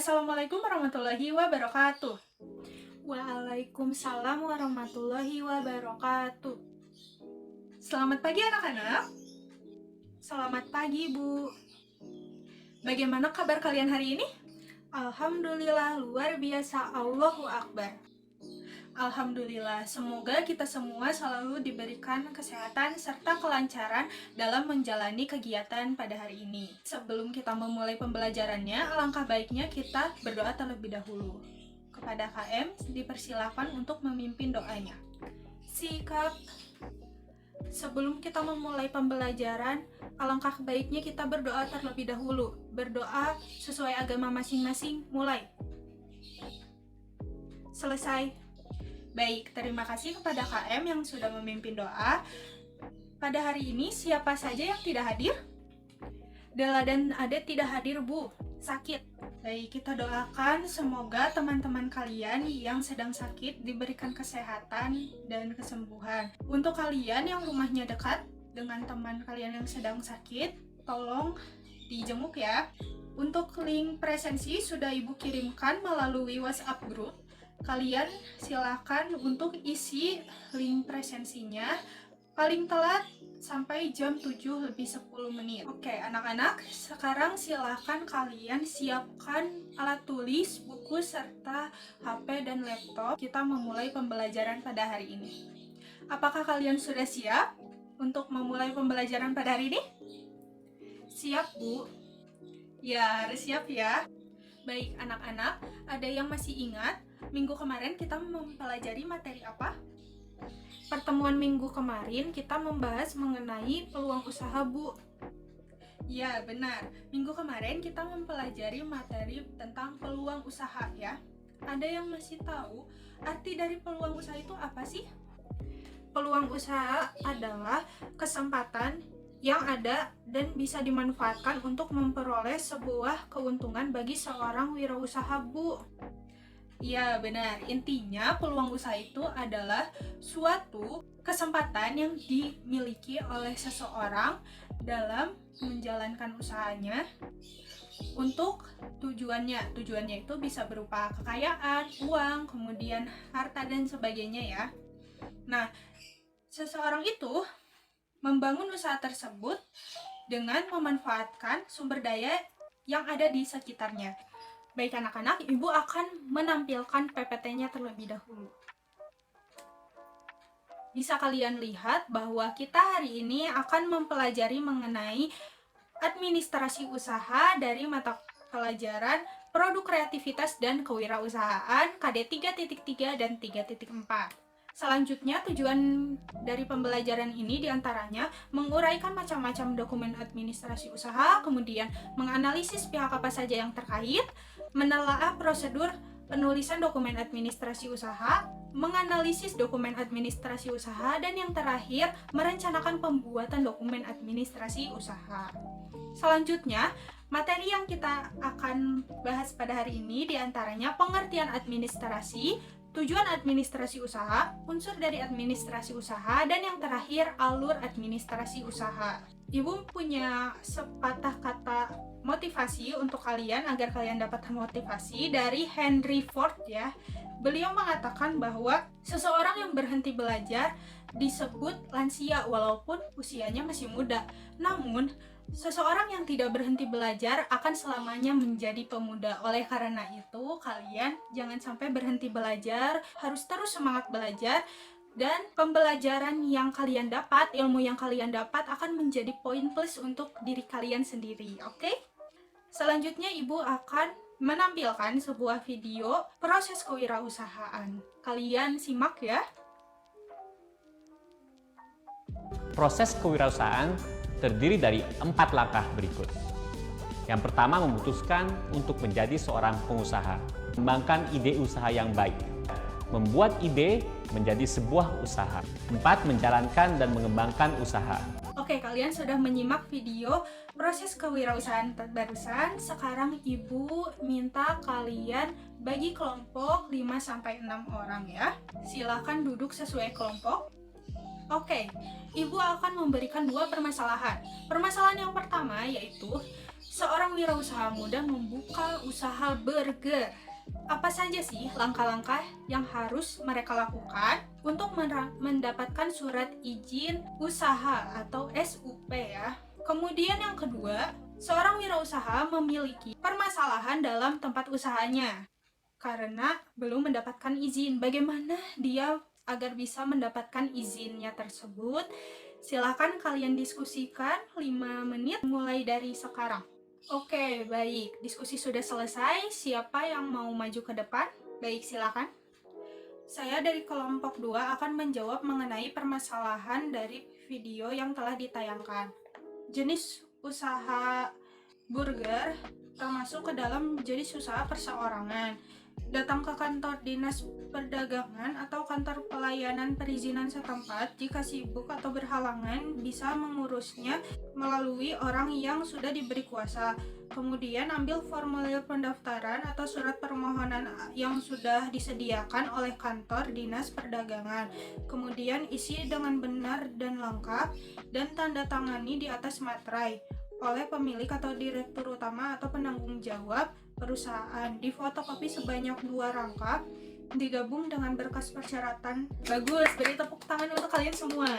Assalamualaikum warahmatullahi wabarakatuh. Waalaikumsalam warahmatullahi wabarakatuh. Selamat pagi anak-anak. Selamat pagi, Bu. Bagaimana kabar kalian hari ini? Alhamdulillah luar biasa, Allahu Akbar. Alhamdulillah, semoga kita semua selalu diberikan kesehatan serta kelancaran dalam menjalani kegiatan pada hari ini. Sebelum kita memulai pembelajarannya, alangkah baiknya kita berdoa terlebih dahulu. Kepada KM, dipersilakan untuk memimpin doanya. Sikap. Sebelum kita memulai pembelajaran, alangkah baiknya kita berdoa terlebih dahulu. Berdoa sesuai agama masing-masing, mulai. Selesai. Baik, terima kasih kepada KM yang sudah memimpin doa. Pada hari ini, siapa saja yang tidak hadir? Dela dan Ade tidak hadir, Bu. Sakit. Baik, kita doakan semoga teman-teman kalian yang sedang sakit diberikan kesehatan dan kesembuhan. Untuk kalian yang rumahnya dekat dengan teman kalian yang sedang sakit, tolong dijenguk ya. Untuk link presensi sudah Ibu kirimkan melalui WhatsApp group. Kalian silakan untuk isi link presensinya paling telat sampai jam 7:10. Oke, anak-anak, sekarang silakan kalian siapkan alat tulis, buku, serta HP dan laptop. Kita memulai pembelajaran pada hari ini. Apakah kalian sudah siap untuk memulai pembelajaran pada hari ini? Siap, Bu. Ya, harus siap ya. Baik, anak-anak, ada yang masih ingat minggu kemarin kita mempelajari materi apa? Pertemuan minggu kemarin kita membahas mengenai peluang usaha, Bu. Ya, benar. Minggu kemarin kita mempelajari materi tentang peluang usaha ya. Ada yang masih tahu arti dari peluang usaha itu apa sih? Peluang usaha adalah kesempatan yang ada dan bisa dimanfaatkan untuk memperoleh sebuah keuntungan bagi seorang wirausaha, Bu. Ya, benar. Intinya peluang usaha itu adalah suatu kesempatan yang dimiliki oleh seseorang dalam menjalankan usahanya untuk tujuannya. Tujuannya itu bisa berupa kekayaan, uang, kemudian harta dan sebagainya ya. Nah, seseorang itu membangun usaha tersebut dengan memanfaatkan sumber daya yang ada di sekitarnya. Baik anak-anak, Ibu akan menampilkan PPT-nya terlebih dahulu. Bisa kalian lihat bahwa kita hari ini akan mempelajari mengenai administrasi usaha dari mata pelajaran produk kreativitas dan kewirausahaan KD 3.3 dan 3.4. Selanjutnya, tujuan dari pembelajaran ini diantaranya menguraikan macam-macam dokumen administrasi usaha, kemudian menganalisis pihak apa saja yang terkait, menelaah prosedur penulisan dokumen administrasi usaha, menganalisis dokumen administrasi usaha, dan yang terakhir, merencanakan pembuatan dokumen administrasi usaha. Selanjutnya, materi yang kita akan bahas pada hari ini diantaranya pengertian administrasi, tujuan administrasi usaha, unsur dari administrasi usaha, dan yang terakhir alur administrasi usaha. Ibu punya sepatah kata motivasi untuk kalian agar kalian dapat termotivasi dari Henry Ford ya. Beliau mengatakan bahwa seseorang yang berhenti belajar disebut lansia walaupun usianya masih muda. Namun, seseorang yang tidak berhenti belajar akan selamanya menjadi pemuda. Oleh karena itu, kalian jangan sampai berhenti belajar, harus terus semangat belajar. Dan pembelajaran yang kalian dapat, ilmu yang kalian dapat akan menjadi poin plus untuk diri kalian sendiri, oke? Selanjutnya, Ibu akan menampilkan sebuah video proses kewirausahaan. Kalian simak ya. Proses kewirausahaan terdiri dari 4 langkah berikut. Yang pertama, memutuskan untuk menjadi seorang pengusaha. Kembangkan ide usaha yang baik. Membuat ide menjadi sebuah usaha. 4. Menjalankan dan mengembangkan usaha. Oke, kalian sudah menyimak video proses kewirausahaan barusan. Sekarang Ibu minta kalian bagi kelompok 5-6 orang ya. Silakan duduk sesuai kelompok. Oke, Ibu akan memberikan 2 permasalahan. Permasalahan yang pertama yaitu Seorang wirausaha muda membuka usaha burger. Apa saja sih langkah-langkah yang harus mereka lakukan untuk mendapatkan surat izin usaha atau SUP ya? Kemudian yang kedua, seorang wirausaha memiliki permasalahan dalam tempat usahanya karena belum mendapatkan izin. Bagaimana dia agar bisa mendapatkan izinnya tersebut? Silakan kalian diskusikan 5 menit mulai dari sekarang. Oke, baik. Diskusi sudah selesai. Siapa yang mau maju ke depan? Baik, silakan. Saya dari kelompok 2 akan menjawab mengenai permasalahan dari video yang telah ditayangkan. Jenis usaha burger termasuk ke dalam jenis usaha perseorangan. Datang ke kantor dinas perdagangan atau kantor pelayanan perizinan setempat. Jika sibuk atau berhalangan, bisa mengurusnya melalui orang yang sudah diberi kuasa. Kemudian ambil formulir pendaftaran atau surat permohonan yang sudah disediakan oleh kantor dinas perdagangan. Kemudian isi dengan benar dan lengkap dan tanda tangani di atas materai oleh pemilik atau direktur utama atau penanggung jawab perusahaan. Difotokopi sebanyak 2 rangkap, digabung dengan berkas persyaratan. Bagus, beri tepuk tangan untuk kalian semua.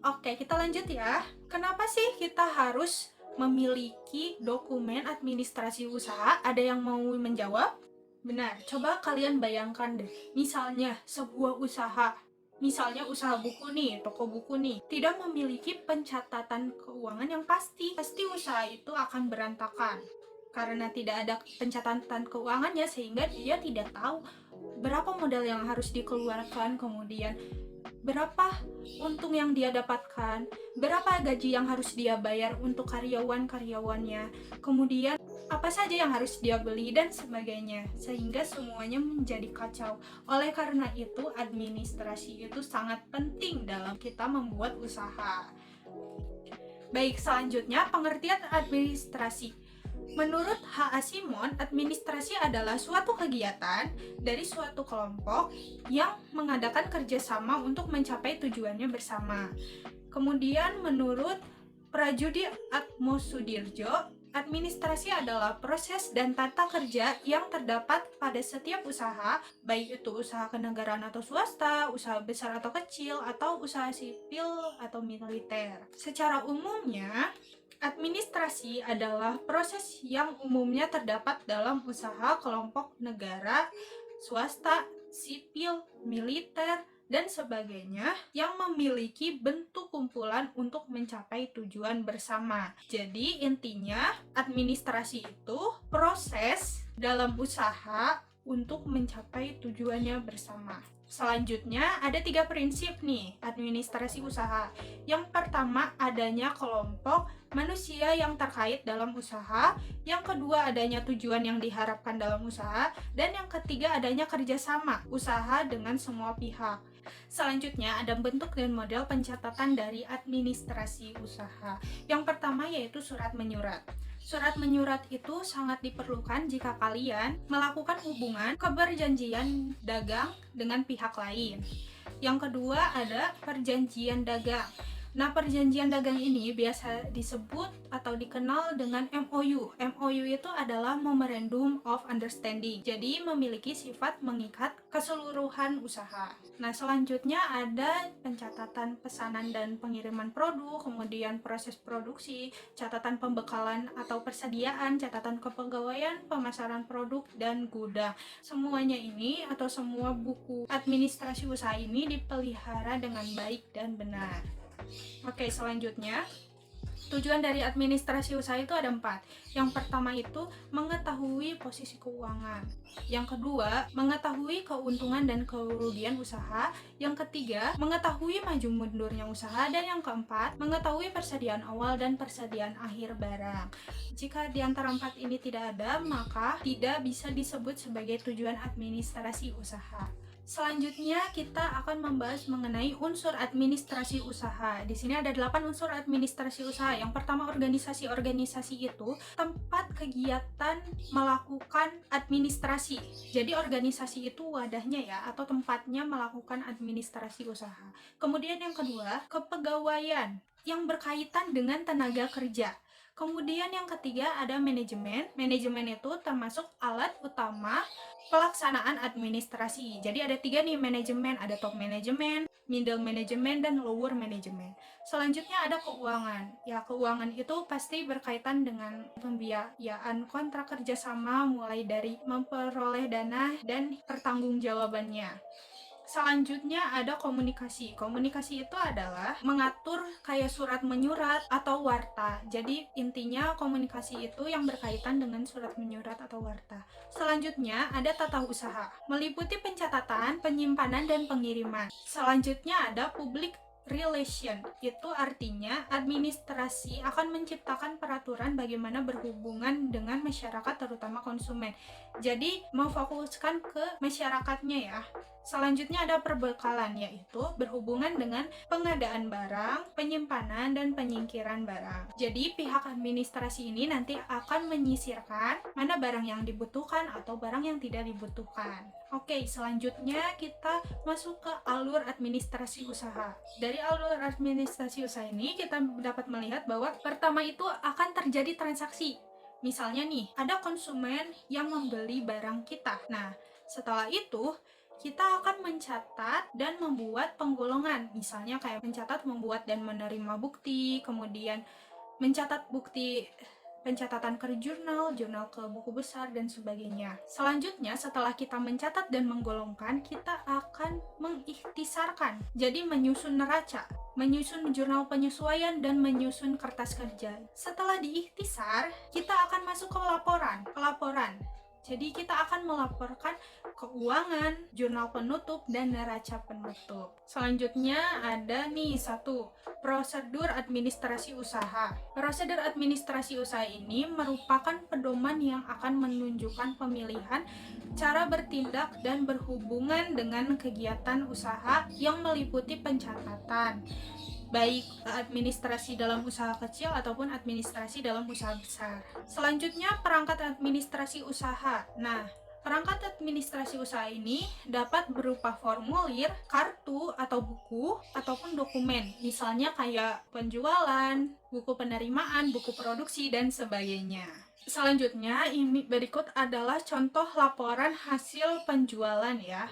Oke, kita lanjut ya. Kenapa sih kita harus memiliki dokumen administrasi usaha? Ada yang mau menjawab? Benar, coba kalian bayangkan deh. Misalnya sebuah usaha, misalnya usaha buku nih, toko buku nih, tidak memiliki pencatatan keuangan yang pasti usaha itu akan berantakan karena tidak ada pencatatan keuangannya, sehingga dia tidak tahu berapa modal yang harus dikeluarkan, kemudian berapa untung yang dia dapatkan, berapa gaji yang harus dia bayar untuk karyawan-karyawannya, kemudian apa saja yang harus dia beli dan sebagainya, sehingga semuanya menjadi kacau. Oleh karena itu, administrasi itu sangat penting dalam kita membuat usaha. Baik, selanjutnya pengertian administrasi. Menurut H.A. Simon, administrasi adalah suatu kegiatan dari suatu kelompok yang mengadakan kerjasama untuk mencapai tujuannya bersama. Kemudian menurut Prajudi Atmosudirjo, administrasi adalah proses dan tata kerja yang terdapat pada setiap usaha, baik itu usaha kenegaraan atau swasta, usaha besar atau kecil, atau usaha sipil atau militer. Secara umumnya, administrasi adalah proses yang umumnya terdapat dalam usaha kelompok negara, swasta, sipil, militer, dan sebagainya yang memiliki bentuk kumpulan untuk mencapai tujuan bersama. Jadi intinya administrasi itu proses dalam usaha untuk mencapai tujuannya bersama. Selanjutnya ada 3 prinsip nih administrasi usaha. Yang pertama, adanya kelompok manusia yang terkait dalam usaha. Yang kedua, adanya tujuan yang diharapkan dalam usaha. Dan yang ketiga, adanya kerjasama usaha dengan semua pihak. Selanjutnya ada bentuk dan model pencatatan dari administrasi usaha. Yang pertama yaitu surat menyurat. Surat menyurat itu sangat diperlukan jika kalian melakukan hubungan keberjanjian dagang dengan pihak lain. Yang kedua ada perjanjian dagang. Nah, perjanjian dagang ini biasa disebut atau dikenal dengan MOU. MOU itu adalah Memorandum of Understanding. Jadi memiliki sifat mengikat keseluruhan usaha. Nah, selanjutnya ada pencatatan pesanan dan pengiriman produk, kemudian proses produksi, catatan pembekalan atau persediaan, catatan kepegawaian, pemasaran produk, dan gudang. Semuanya ini atau semua buku administrasi usaha ini dipelihara dengan baik dan benar. Oke, selanjutnya tujuan dari administrasi usaha itu ada 4. Yang pertama itu mengetahui posisi keuangan. Yang kedua, mengetahui keuntungan dan kerugian usaha. Yang ketiga, mengetahui maju mundurnya usaha. Dan yang keempat, mengetahui persediaan awal dan persediaan akhir barang. Jika di antara 4 ini tidak ada, maka tidak bisa disebut sebagai tujuan administrasi usaha. Selanjutnya kita akan membahas mengenai unsur administrasi usaha. Di sini ada 8 unsur administrasi usaha. Yang pertama, organisasi itu tempat kegiatan melakukan administrasi. Jadi organisasi itu wadahnya ya, atau tempatnya melakukan administrasi usaha. Kemudian yang kedua, kepegawaian yang berkaitan dengan tenaga kerja. Kemudian yang ketiga ada manajemen. Manajemen itu termasuk alat utama pelaksanaan administrasi. Jadi ada 3 nih manajemen, ada top manajemen, middle manajemen, dan lower manajemen. Selanjutnya ada keuangan. Ya, keuangan itu pasti berkaitan dengan pembiayaan kontrak kerjasama mulai dari memperoleh dana dan pertanggungjawabannya. Selanjutnya ada komunikasi. Komunikasi itu adalah mengatur kayak surat menyurat atau warta. Jadi intinya komunikasi itu yang berkaitan dengan surat menyurat atau warta. Selanjutnya ada tata usaha, meliputi pencatatan, penyimpanan, dan pengiriman. Selanjutnya ada public relation, itu artinya administrasi akan menciptakan peraturan bagaimana berhubungan dengan masyarakat terutama konsumen. Jadi memfokuskan ke masyarakatnya ya. Selanjutnya ada perbekalan, yaitu berhubungan dengan pengadaan barang, penyimpanan, dan penyingkiran barang. Jadi pihak administrasi ini nanti akan menyisirkan mana barang yang dibutuhkan atau barang yang tidak dibutuhkan. Oke, selanjutnya kita masuk ke alur administrasi usaha. Dari alur administrasi usaha ini kita dapat melihat bahwa pertama itu akan terjadi transaksi. Misalnya nih, ada konsumen yang membeli barang kita. Nah, setelah itu kita akan mencatat dan membuat penggolongan. Misalnya kayak mencatat, membuat, dan menerima bukti, kemudian mencatat bukti pencatatan ke jurnal ke buku besar, dan sebagainya. Selanjutnya, setelah kita mencatat dan menggolongkan, kita akan mengikhtisarkan. Jadi menyusun neraca, menyusun jurnal penyesuaian, dan menyusun kertas kerja. Setelah diikhtisar, kita akan masuk ke pelaporan. Jadi kita akan melaporkan keuangan, jurnal penutup, dan neraca penutup. Selanjutnya ada nih prosedur administrasi usaha. Prosedur administrasi usaha ini merupakan pedoman yang akan menunjukkan pemilihan cara bertindak dan berhubungan dengan kegiatan usaha yang meliputi pencatatan, baik administrasi dalam usaha kecil ataupun administrasi dalam usaha besar. Selanjutnya, perangkat administrasi usaha. Nah, perangkat administrasi usaha ini dapat berupa formulir, kartu atau buku, ataupun dokumen. Misalnya kayak penjualan, buku penerimaan, buku produksi, dan sebagainya. Selanjutnya, ini berikut adalah contoh laporan hasil penjualan ya.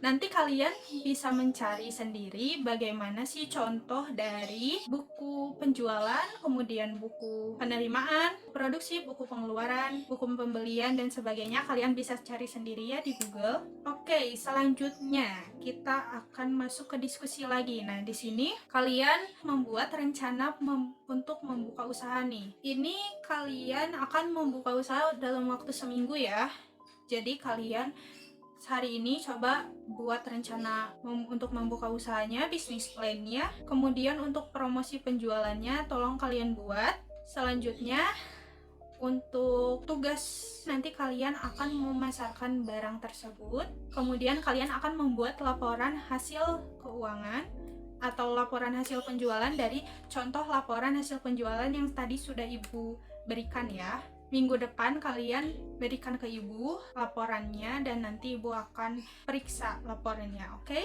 Nanti kalian bisa mencari sendiri bagaimana sih contoh dari buku penjualan, kemudian buku penerimaan, produksi, buku pengeluaran, buku pembelian, dan sebagainya. Kalian bisa cari sendiri ya di Google. Oke, selanjutnya kita akan masuk ke diskusi lagi. Nah, di sini kalian membuat rencana untuk membuka usaha nih. Ini kalian akan membuka usaha dalam waktu seminggu ya. Jadi kalian hari ini coba buat rencana untuk membuka usahanya, bisnis plan-nya. Kemudian untuk promosi penjualannya tolong kalian buat. Selanjutnya untuk tugas, nanti kalian akan memasarkan barang tersebut. Kemudian kalian akan membuat laporan hasil keuangan atau laporan hasil penjualan dari contoh laporan hasil penjualan yang tadi sudah Ibu berikan ya. Minggu depan kalian berikan ke Ibu laporannya dan nanti Ibu akan periksa laporannya, oke?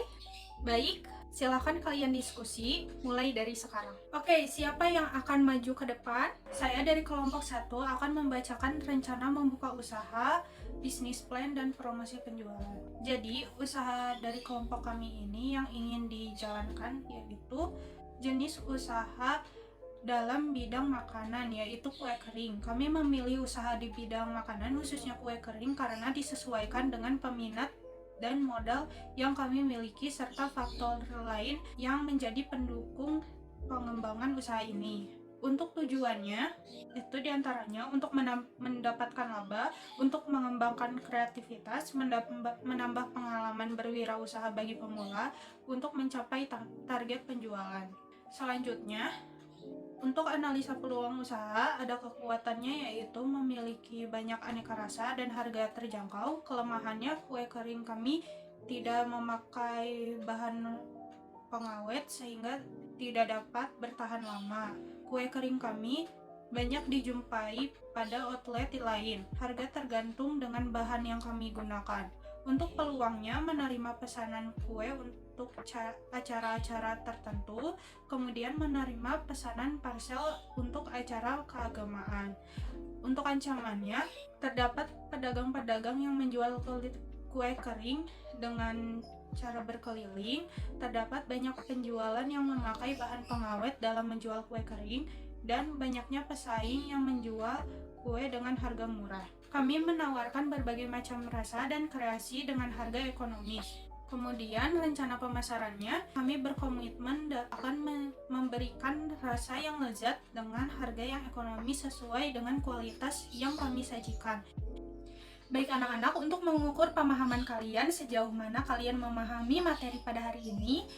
Baik, silakan kalian diskusi mulai dari sekarang. Oke, siapa yang akan maju ke depan? Saya dari kelompok 1 akan membacakan rencana membuka usaha, bisnis plan, dan promosi penjualan. Jadi, usaha dari kelompok kami ini yang ingin dijalankan yaitu jenis usaha dalam bidang makanan, yaitu kue kering. Kami memilih usaha di bidang makanan, khususnya kue kering, karena disesuaikan dengan peminat dan modal yang kami miliki serta faktor lain yang menjadi pendukung pengembangan usaha ini. Untuk tujuannya itu diantaranya untuk mendapatkan laba, untuk mengembangkan kreativitas, menambah pengalaman berwirausaha bagi pemula, untuk mencapai target penjualan. Selanjutnya, untuk analisa peluang usaha, ada kekuatannya yaitu memiliki banyak aneka rasa dan harga terjangkau. Kelemahannya, kue kering kami tidak memakai bahan pengawet sehingga tidak dapat bertahan lama. Kue kering kami banyak dijumpai pada outlet lain. Harga tergantung dengan bahan yang kami gunakan. Untuk peluangnya, menerima pesanan kue untuk acara-acara tertentu, kemudian menerima pesanan parsel untuk acara keagamaan. Untuk ancamannya, terdapat pedagang-pedagang yang menjual kue kering dengan cara berkeliling, terdapat banyak penjualan yang memakai bahan pengawet dalam menjual kue kering, dan banyaknya pesaing yang menjual kue dengan harga murah. Kami menawarkan berbagai macam rasa dan kreasi dengan harga ekonomis. Kemudian rencana pemasarannya, kami berkomitmen akan memberikan rasa yang lezat dengan harga yang ekonomis sesuai dengan kualitas yang kami sajikan. Baik anak-anak, untuk mengukur pemahaman kalian sejauh mana kalian memahami materi pada hari ini,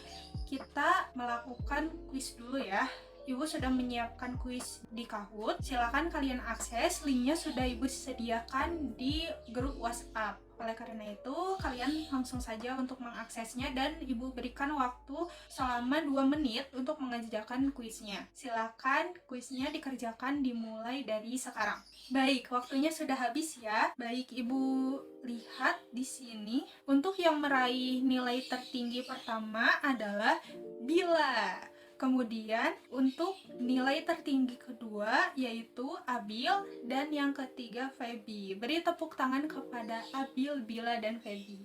kita melakukan kuis dulu ya. Ibu sudah menyiapkan kuis di Kahoot. Silakan kalian akses, linknya sudah Ibu sediakan di grup WhatsApp. Oleh karena itu, kalian langsung saja untuk mengaksesnya dan Ibu berikan waktu selama 2 menit untuk mengerjakan kuisnya. Silakan kuisnya dikerjakan dimulai dari sekarang. Baik, waktunya sudah habis ya. Baik, Ibu lihat di sini. Untuk yang meraih nilai tertinggi pertama adalah Bila. Kemudian untuk nilai tertinggi kedua yaitu Abil, dan yang ketiga Feby. Beri tepuk tangan kepada Abil, Bila, dan Feby.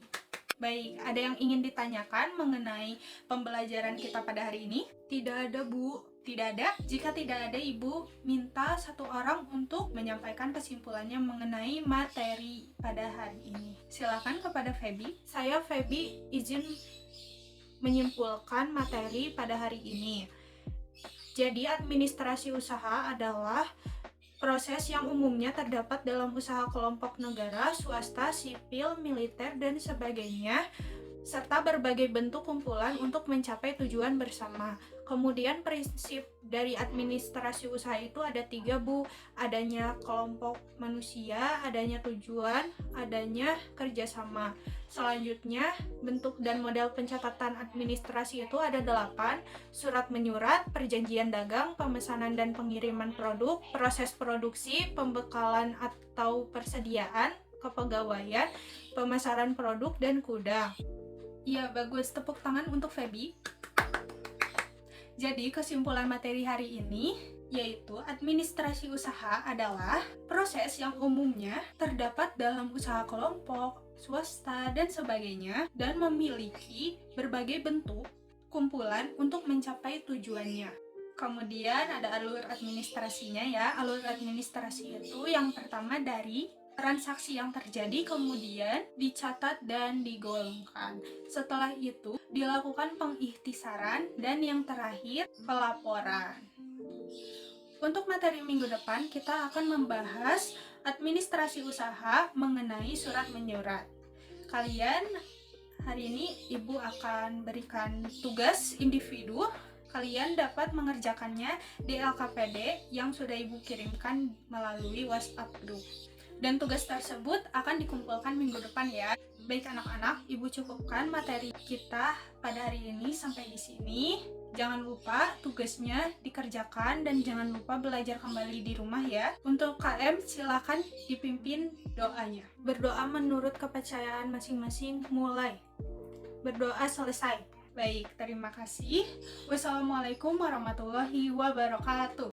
Baik, ada yang ingin ditanyakan mengenai pembelajaran kita pada hari ini? Tidak ada, Bu. Tidak ada. Jika tidak ada, Ibu minta satu orang untuk menyampaikan kesimpulannya mengenai materi pada hari ini. Silakan kepada Feby. Saya Feby izin menyimpulkan materi pada hari ini. Jadi, administrasi usaha adalah proses yang umumnya terdapat dalam usaha kelompok negara, swasta, sipil, militer, dan sebagainya, serta berbagai bentuk kumpulan untuk mencapai tujuan bersama. Kemudian prinsip dari administrasi usaha itu ada 3, Bu. Adanya kelompok manusia, adanya tujuan, adanya kerjasama. Selanjutnya, bentuk dan model pencatatan administrasi itu ada 8. Surat menyurat, perjanjian dagang, pemesanan dan pengiriman produk, proses produksi, pembekalan atau persediaan, kepegawaian, pemasaran produk, dan gudang. Iya, bagus. Tepuk tangan untuk Feby. Jadi, kesimpulan materi hari ini yaitu administrasi usaha adalah proses yang umumnya terdapat dalam usaha kelompok, swasta, dan sebagainya, dan memiliki berbagai bentuk kumpulan untuk mencapai tujuannya. Kemudian ada alur administrasinya ya. Alur administrasi itu yang pertama dari transaksi yang terjadi, kemudian dicatat dan digolongkan. Setelah itu dilakukan pengikhtisaran, dan yang terakhir pelaporan. Untuk materi minggu depan kita akan membahas administrasi usaha mengenai surat menyurat. Kalian hari ini Ibu akan berikan tugas individu. Kalian dapat mengerjakannya di LKPD yang sudah Ibu kirimkan melalui WhatsApp group. Dan tugas tersebut akan dikumpulkan minggu depan ya. Baik anak-anak, Ibu cukupkan materi kita pada hari ini sampai di sini. Jangan lupa tugasnya dikerjakan dan jangan lupa belajar kembali di rumah ya. Untuk KM silakan dipimpin doanya. Berdoa menurut kepercayaan masing-masing mulai. Berdoa selesai. Baik, terima kasih. Wassalamualaikum warahmatullahi wabarakatuh.